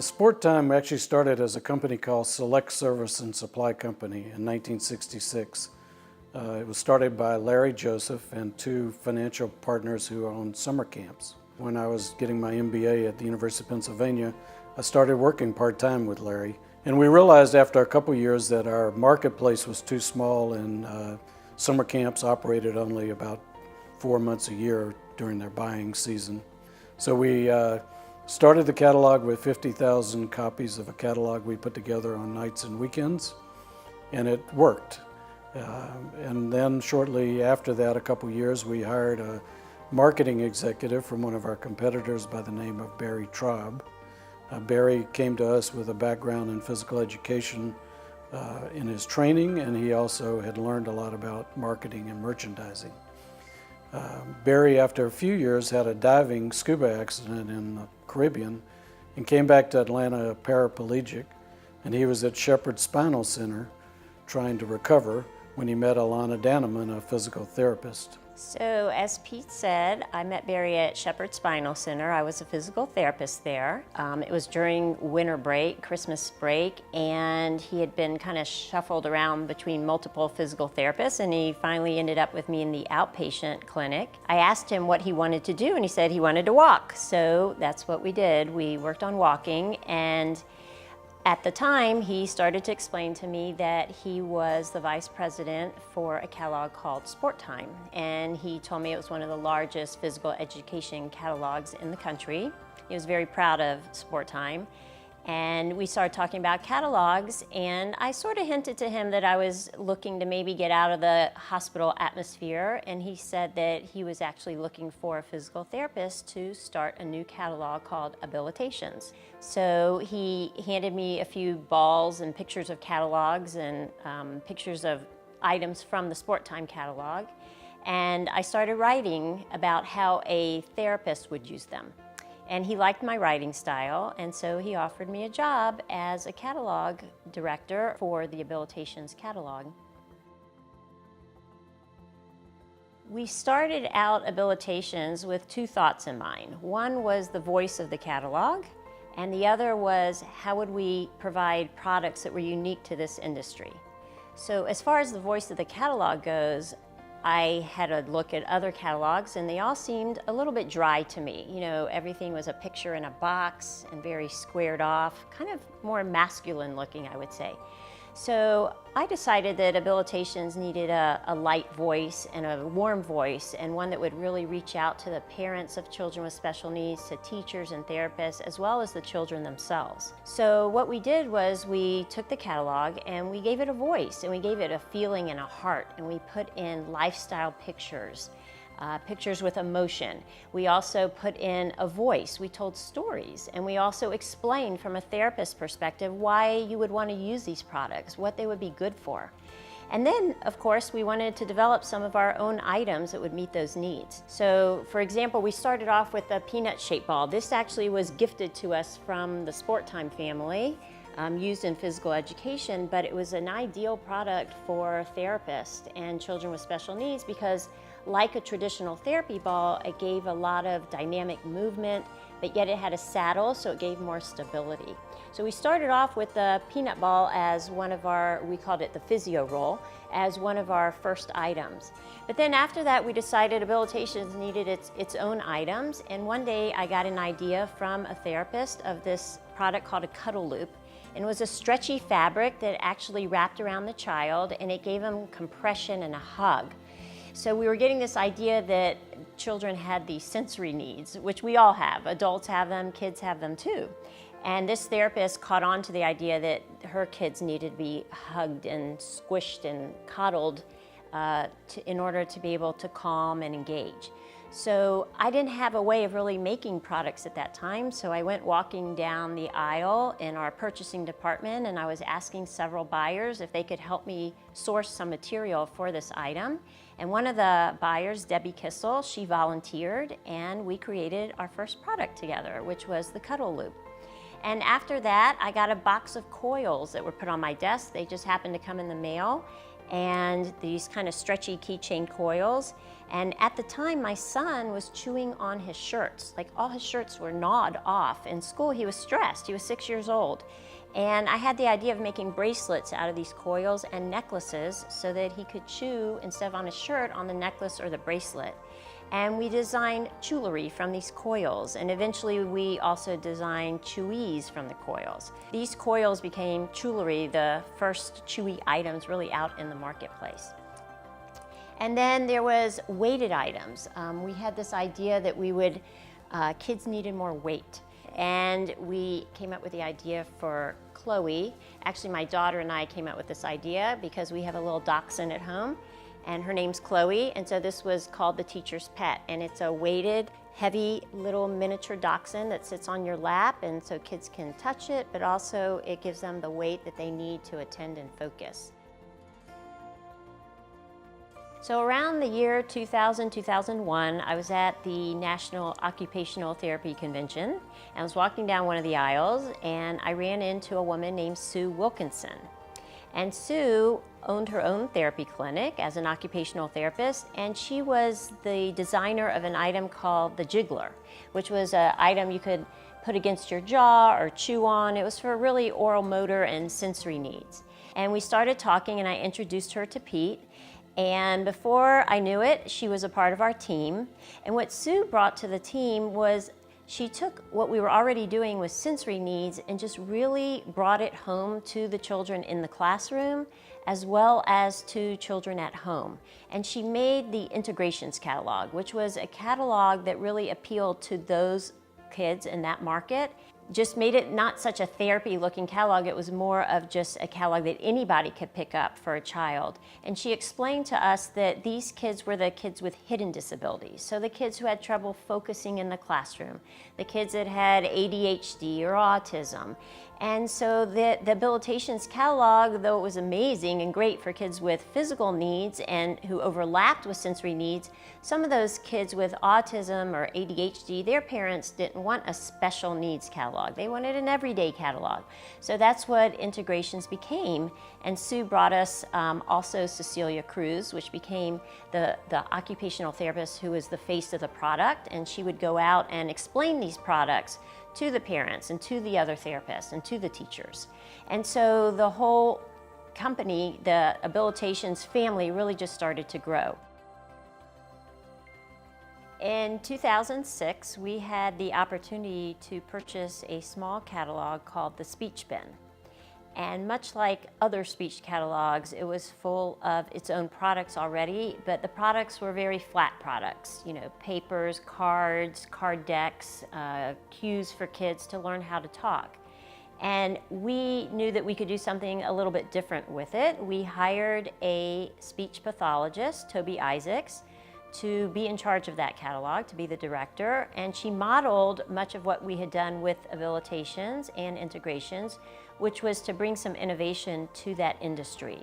Sportime actually started as a company called Select Service and Supply Company in 1966. It was started by Larry Joseph and two financial partners who owned summer camps. When I was getting my MBA at the University of Pennsylvania, I started working part-time with Larry. And we realized after a couple years that our marketplace was too small and summer camps operated only about 4 months a year during their buying season. So we started the catalog with 50,000 copies of a catalog we put together on nights and weekends, and it worked. And then shortly after that, a couple years, we hired a marketing executive from one of our competitors by the name of Barry Traub. Barry came to us with a background in physical education in his training, and he also had learned a lot about marketing and merchandising. Barry, after a few years, had a diving scuba accident in the Caribbean and came back to Atlanta paraplegic, and he was at Shepherd Spinal Center trying to recover when he met Alana Danneman, a physical therapist. So as Pete said, I met Barry at Shepherd Spinal Center. I was a physical therapist there. It was during winter break, Christmas break, and he had been kind of shuffled around between multiple physical therapists, and he finally ended up with me in the outpatient clinic. I asked him what he wanted to do, and he said he wanted to walk. So that's what we did. We worked on walking, and at the time, he started to explain to me that he was the vice president for a catalog called Sportime, and he told me it was one of the largest physical education catalogs in the country. He was very proud of Sportime, and we started talking about catalogs, and I sort of hinted to him that I was looking to maybe get out of the hospital atmosphere, and he said that he was actually looking for a physical therapist to start a new catalog called Abilitations. So he handed me a few balls and pictures of catalogs and pictures of items from the Sportime catalog, and I started writing about how a therapist would use them. And he liked my writing style, and so he offered me a job as a catalog director for the Abilitations catalog. We started out Abilitations with two thoughts in mind. One was the voice of the catalog, and the other was how would we provide products that were unique to this industry. So as far as the voice of the catalog goes, I had a look at other catalogs, and they all seemed a little bit dry to me. You know, everything was a picture in a box and very squared off, kind of more masculine looking, I would say. So I decided that Abilitations needed a light voice and a warm voice, and one that would really reach out to the parents of children with special needs, to teachers and therapists, as well as the children themselves. So what we did was we took the catalog and we gave it a voice, and we gave it a feeling and a heart, and we put in lifestyle pictures. Pictures with emotion. We also put in a voice. We told stories, and we also explained from a therapist perspective why you would want to use these products, what they would be good for. And then, of course, we wanted to develop some of our own items that would meet those needs. So, for example, we started off with a peanut-shaped ball. This actually was gifted to us from the Sportime family, used in physical education, but it was an ideal product for therapists and children with special needs because, like a traditional therapy ball, it gave a lot of dynamic movement, but yet it had a saddle, so it gave more stability. So we started off with the peanut ball as one of our, we called it the physio roll, as one of our first items. But then after that, we decided Abilitations needed its own items, and one day I got an idea from a therapist of this product called a cuddle loop. And it was a stretchy fabric that actually wrapped around the child, and it gave them compression and a hug. So we were getting this idea that children had these sensory needs, which we all have. Adults have them, kids have them too. And this therapist caught on to the idea that her kids needed to be hugged and squished and coddled in order to be able to calm and engage. So I didn't have a way of really making products at that time, so I went walking down the aisle in our purchasing department, and I was asking several buyers if they could help me source some material for this item. And one of the buyers, Debbie Kissel, she volunteered, and we created our first product together, which was the cuddle loop. And after that, I got a box of coils that were put on my desk. They just happened to come in the mail. and these kind of stretchy keychain coils. And at the time, my son was chewing on his shirts. Like, all his shirts were gnawed off. In school, he was stressed. He was 6 years old. And I had the idea of making bracelets out of these coils and necklaces so that he could chew, instead of on his shirt, on the necklace or the bracelet. And we designed jewelry from these coils, and eventually we also designed chewies from the coils. These coils became jewelry, the first chewy items really out in the marketplace. And then there was weighted items. We had this idea that kids needed more weight. And we came up with the idea for Chloe. Actually, my daughter and I came up with this idea because we have a little dachshund at home, and her name's Chloe, and so this was called the teacher's pet. And it's a weighted, heavy little miniature dachshund that sits on your lap, and so kids can touch it, but also it gives them the weight that they need to attend and focus. So around the year 2000, 2001, I was at the National Occupational Therapy Convention, and I was walking down one of the aisles, and I ran into a woman named Sue Wilkinson. And Sue owned her own therapy clinic as an occupational therapist, and she was the designer of an item called the Jiggler, which was an item you could put against your jaw or chew on. It was for really oral, motor, and sensory needs. And we started talking, and I introduced her to Pete. And before I knew it, she was a part of our team. And what Sue brought to the team was she took what we were already doing with sensory needs and just really brought it home to the children in the classroom as well as to children at home. And she made the integrations catalog, which was a catalog that really appealed to those kids in that market. Just made it not such a therapy looking catalog, it was more of just a catalog that anybody could pick up for a child. And she explained to us that these kids were the kids with hidden disabilities. So the kids who had trouble focusing in the classroom, the kids that had ADHD or autism. And so the Abilitations catalog, though it was amazing and great for kids with physical needs and who overlapped with sensory needs, some of those kids with autism or ADHD, their parents didn't want a special needs catalog. They wanted an everyday catalog. So that's what Integrations became. And Sue brought us also Cecilia Cruz, which became the occupational therapist who was the face of the product. And she would go out and explain these products to the parents and to the other therapists and to the teachers. And so the whole company, the Abilitations family, really just started to grow. In 2006, we had the opportunity to purchase a small catalog called the Speech Bin. And much like other speech catalogs, it was full of its own products already, but the products were very flat products, you know, papers, cards, card decks, cues for kids to learn how to talk. And we knew that we could do something a little bit different with it. We hired a speech pathologist, Toby Isaacs, to be in charge of that catalog, to be the director, and she modeled much of what we had done with Abilitations and Integrations, which was to bring some innovation to that industry.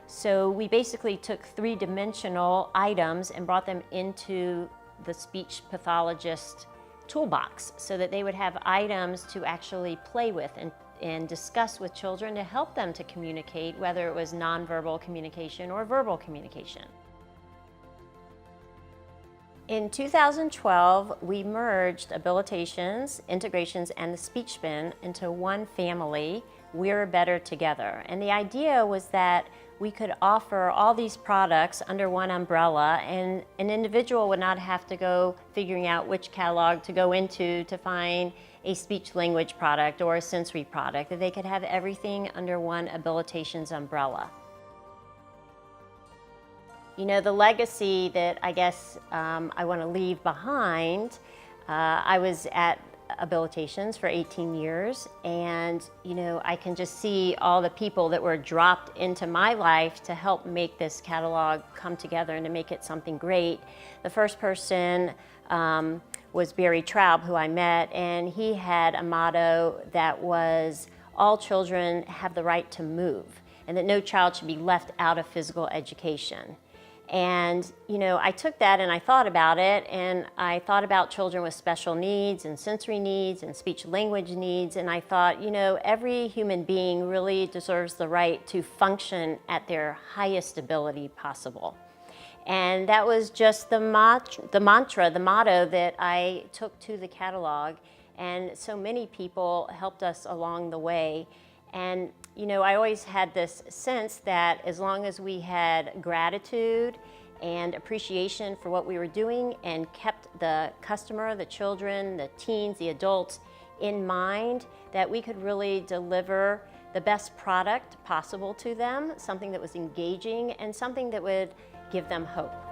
So we basically took three-dimensional items and brought them into the speech pathologist toolbox so that they would have items to actually play with and discuss with children to help them to communicate, whether it was nonverbal communication or verbal communication. In 2012, we merged Abilitations, Integrations, and the Speech Bin into one family. We're better together. And the idea was that we could offer all these products under one umbrella, and an individual would not have to go figuring out which catalog to go into to find a speech language product or a sensory product, that they could have everything under one Abilitations umbrella. You know, the legacy that I guess I want to leave behind, I was at Abilitations for 18 years, and you know, I can just see all the people that were dropped into my life to help make this catalog come together and to make it something great. The first person was Barry Traub, who I met, and he had a motto that was, all children have the right to move, and that no child should be left out of physical education. And, I took that and I thought about it, and I thought about children with special needs and sensory needs and speech language needs, and I thought, every human being really deserves the right to function at their highest ability possible. And that was just the motto that I took to the catalog, and so many people helped us along the way. And I always had this sense that as long as we had gratitude and appreciation for what we were doing and kept the customer, the children, the teens, the adults in mind, that we could really deliver the best product possible to them, something that was engaging and something that would give them hope.